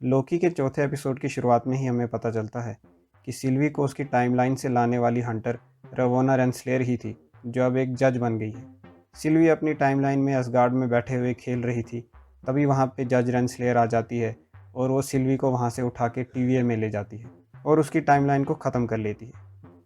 लोकी के चौथे एपिसोड की शुरुआत में ही हमें पता चलता है कि सिल्वी को उसकी टाइमलाइन से लाने वाली हंटर रवोना रेंसलेर ही थी, जो अब एक जज बन गई है। सिल्वी अपनी टाइमलाइन में असगार्ड में बैठे हुए खेल रही थी, तभी वहाँ पे जज रेंसलेर आ जाती है और वो सिल्वी को वहाँ से उठा के टीवीए में ले जाती है और उसकी टाइमलाइन को ख़त्म कर लेती है।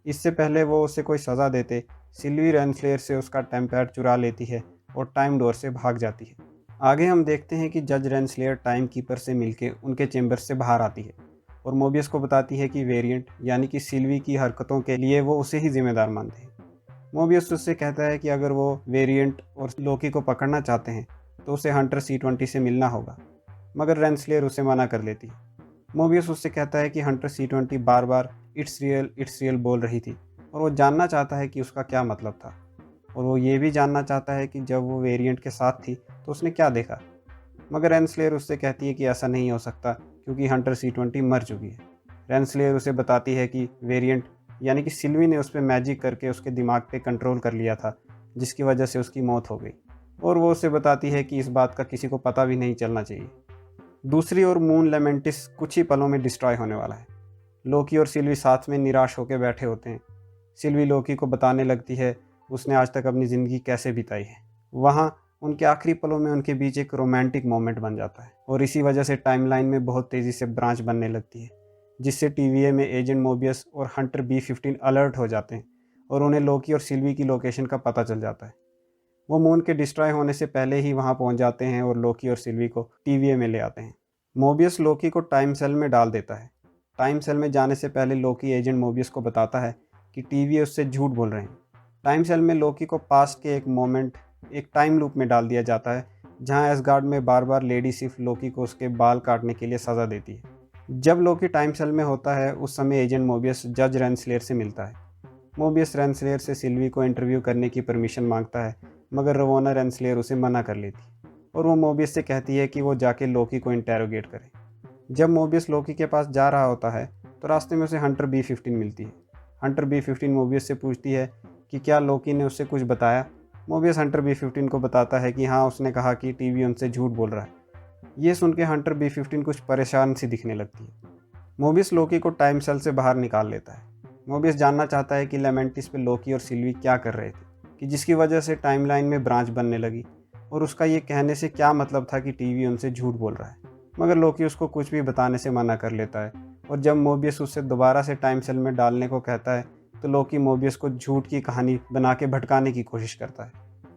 इससे पहले वो उसे कोई सज़ा देते, सिल्वी रेंसलेर से उसका टेम्पैड चुरा लेती है और टाइम डोर से भाग जाती है। आगे हम देखते हैं कि जज रेंसलेर टाइम कीपर से मिलकर उनके चेंबर से बाहर आती है और मोबियस को बताती है कि वेरिएंट यानी कि सिल्वी की हरकतों के लिए वो उसे ही जिम्मेदार मानते हैं। मोबियस उससे कहता है कि अगर वो वेरिएंट और लोकी को पकड़ना चाहते हैं तो उसे हंटर C-20 से मिलना होगा, मगर रेंसलेर उसे मना कर लेती है। मोबियस उससे कहता है कि Hunter C-20 bar bar it's real बोल रही थी और वो जानना चाहता है कि उसका क्या मतलब था, और वो ये भी जानना चाहता है कि जब वो वेरिएंट के साथ थी तो उसने क्या देखा। मगर रेंसलेर उससे कहती है कि ऐसा नहीं हो सकता क्योंकि हंटर C-20 मर चुकी है। रेंसलेर उसे बताती है कि वेरिएंट यानी कि सिल्वी ने उस पर मैजिक करके उसके दिमाग पे कंट्रोल कर लिया था, जिसकी वजह से उसकी मौत हो गई, और वो उसे बताती है कि इस बात का किसी को पता भी नहीं चलना चाहिए। दूसरी ओर मून लेमेंटिस कुछ ही पलों में डिस्ट्रॉय होने वाला है। लोकी और सिल्वी साथ में निराश होकर बैठे होते हैं। सिल्वी लोकी को बताने लगती है उसने आज तक अपनी ज़िंदगी कैसे बिताई है। वहाँ उनके आखिरी पलों में उनके बीच एक रोमांटिक मोमेंट बन जाता है और इसी वजह से टाइमलाइन में बहुत तेज़ी से ब्रांच बनने लगती है, जिससे टीवीए में एजेंट मोबियस और हंटर B-15 अलर्ट हो जाते हैं और उन्हें लोकी और सिल्वी की लोकेशन का पता चल जाता है। वो मून के डिस्ट्रॉय होने से पहले ही वहाँ पहुँच जाते हैं और लोकी और सिल्वी को टीवीए में ले आते हैं। मोबियस लोकी को टाइम सेल में डाल देता है। टाइम सेल में जाने से पहले लोकी एजेंट मोबियस को बताता है कि टीवीए उससे झूठ बोल रहे हैं। टाइम सेल में लोकी को पास्ट के एक मोमेंट एक टाइम लूप में डाल दिया जाता है, जहां एसगार्ड में बार बार लेडी सिफ लोकी को उसके बाल काटने के लिए सज़ा देती है। जब लोकी टाइम सेल में होता है उस समय एजेंट मोबियस जज रेंसलेर से मिलता है। मोबियस रेंसलेर से सिल्वी को इंटरव्यू करने की परमिशन मांगता है, मगर रवोना रेंसलेर उसे मना कर लेती है और वो मोबियस से कहती है कि वो जाके लोकी को इंटेरोगेट करे। जब मोबियस लोकी के पास जा रहा होता है तो रास्ते में उसे हंटर B-15 मिलती है। हंटर B-15 मोबियस से पूछती है कि क्या लोकी ने उससे कुछ बताया। मोबियस हंटर B-15 को बताता है कि हाँ, उसने कहा कि टीवी उनसे झूठ बोल रहा है। ये सुन के हंटर B-15 कुछ परेशान सी दिखने लगती है। मोबियस लोकी को टाइम सेल से बाहर निकाल लेता है। मोबियस जानना चाहता है कि लेमेंटिस पे लोकी और सिल्वी क्या कर रहे थे कि जिसकी वजह से टाइमलाइन में ब्रांच बनने लगी, और उसका ये कहने से क्या मतलब था कि टीवी उनसे झूठ बोल रहा है। मगर लोकी उसको कुछ भी बताने से मना कर लेता है, और जब मोबियस उससे दोबारा से टाइम सेल में डालने को कहता है तो लोकी मोबियस को झूठ की कहानी बना के भटकाने की कोशिश करता है।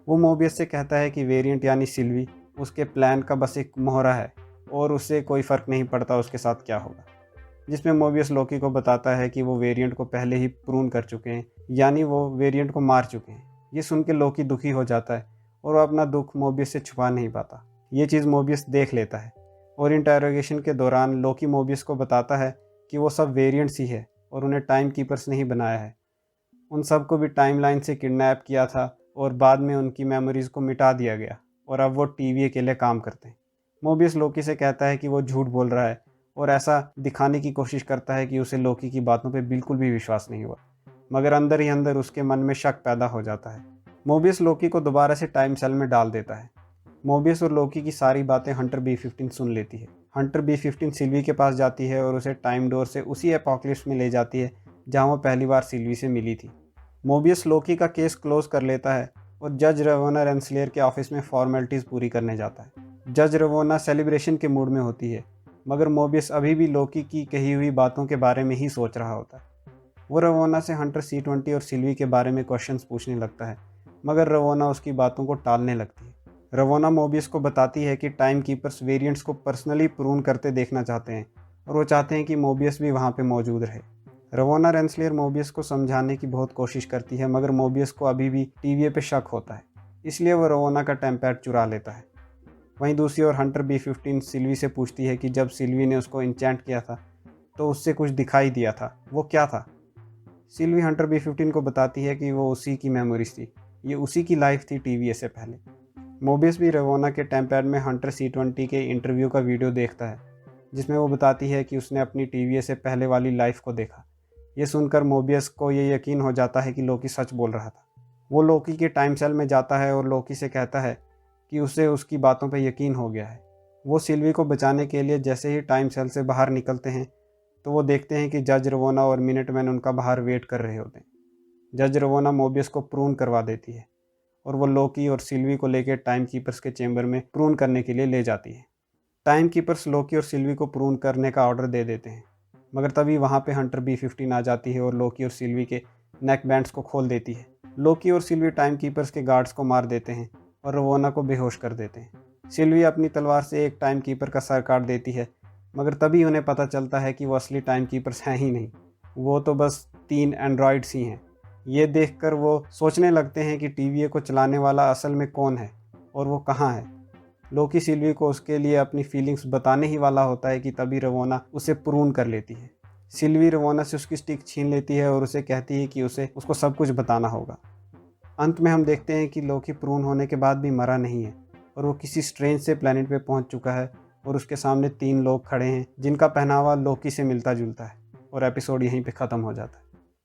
वो मोबियस से कहता है कि वेरिएंट यानी सिल्वी उसके प्लान का बस एक मोहरा है और उससे कोई फ़र्क नहीं पड़ता उसके साथ क्या होगा, जिसमें मोबियस लोकी को बताता है कि वो वेरिएंट को पहले ही प्रून कर चुके हैं, यानी वो वेरिएंट को मार चुके हैं। ये सुन के लोकी दुखी हो जाता है और वो अपना दुख मोबियस से छुपा नहीं पाता। ये चीज़ मोबियस देख लेता है और इंटेरोगेशन के दौरान लोकी मोबियस को बताता है कि वो सब वेरिएंट्स ही है और उन्हें टाइम कीपर्स नहीं बनाया है। उन सब को भी टाइमलाइन से किडनैप किया था और बाद में उनकी मेमोरीज़ को मिटा दिया गया और अब वो टीवी के लिए काम करते हैं। मोबियस लोकी से कहता है कि वो झूठ बोल रहा है और ऐसा दिखाने की कोशिश करता है कि उसे लोकी की बातों पे बिल्कुल भी विश्वास नहीं हुआ, मगर अंदर ही अंदर उसके मन में शक पैदा हो जाता है। मोबियस लोकी को दोबारा से टाइम सेल में डाल देता है। मोबियस और लोकी की सारी बातें हंटर B-15 सुन लेती है। हंटर B-15 सिल्वी के पास जाती है और उसे टाइम डोर से उसी एपोक्लिप्स में ले जाती है जहाँ वो पहली बार सिल्वी से मिली थी। मोबियस लोकी का केस क्लोज कर लेता है और जज रवोना रेंसलेर के ऑफिस में फॉर्मेलिटीज़ पूरी करने जाता है। जज रवोना सेलिब्रेशन के मूड में होती है, मगर मोबियस अभी भी लोकी की कही हुई बातों के बारे में ही सोच रहा होता है। वो रवोना से हंटर C-20 और सिल्वी के बारे में क्वेश्चंस पूछने लगता है, मगर रवोना उसकी बातों को टालने लगती है। रवोना मोबियस को बताती है कि टाइम कीपर्स वेरिएंट्स को पर्सनली प्रून करते देखना चाहते हैं और वो चाहते हैं कि मोबियस भी वहाँ पे मौजूद रहे। रवोना रेंसलेर मोबियस को समझाने की बहुत कोशिश करती है, मगर मोबियस को अभी भी टीवीए पे शक होता है, इसलिए वो रवोना का टेम्पैड चुरा लेता है। वहीं दूसरी ओर हंटर B-15 सिल्वी से पूछती है कि जब सिल्वी ने उसको इंचेंट किया था तो उससे कुछ दिखाई दिया था, वो क्या था। सिल्वी हंटर B-15 को बताती है कि वो उसी की मेमोरीज थी, ये उसी की लाइफ थी टीवीए से पहले। मोबियस भी रवोना के टेम्पैड में हंटर C-20 के इंटरव्यू का वीडियो देखता है, जिसमें वो बताती है कि उसने अपनी टीवीए से पहले वाली लाइफ को देखा। ये सुनकर मोबियस को ये यकीन हो जाता है कि लोकी सच बोल रहा था। वो लोकी के टाइम सेल में जाता है और लोकी से कहता है कि उसे उसकी बातों पर यकीन हो गया है वो सिल्वी को बचाने के लिए जैसे ही टाइम सेल से बाहर निकलते हैं तो वो देखते हैं कि जज रवोना और मिनटमैन उनका बाहर वेट कर रहे होते हैं। जज रवोना मोबियस को प्रून करवा देती है और वो लोकी और सिल्वी को लेकर टाइम कीपर्स के चेंबर में प्रून करने के लिए ले जाती है। टाइम कीपर्स लोकी और सिल्वी को प्रून करने का ऑर्डर दे देते हैं, मगर तभी वहाँ पे हंटर B-15 आ जाती है और लोकी और सिल्वी के नेक बैंड्स को खोल देती है। लोकी और सिल्वी टाइम कीपर्स के गार्ड्स को मार देते हैं और रवोना को बेहोश कर देते हैं। सिल्वी अपनी तलवार से एक टाइम कीपर का सर काट देती है, मगर तभी उन्हें पता चलता है कि वो असली टाइम कीपर्स हैं ही नहीं, वो तो बस 3 एंड्रॉइड्स ही हैं। ये देखकर वो सोचने लगते हैं कि TVA को चलाने वाला असल में कौन है और वो कहाँ है। लोकी सिल्वी को उसके लिए अपनी फीलिंग्स बताने ही वाला होता है कि तभी रवोना उसे प्रून कर लेती है। सिल्वी रवोना से उसकी स्टिक छीन लेती है और उसे कहती है कि उसको सब कुछ बताना होगा। अंत में हम देखते हैं कि लोकी प्रून होने के बाद भी मरा नहीं है और वो किसी स्ट्रेंज से प्लेनेट पे पहुंच चुका है और उसके सामने 3 लोग खड़े हैं जिनका पहनावा लोकी से मिलता जुलता है, और एपिसोड यहीं पे ख़त्म हो जाता है।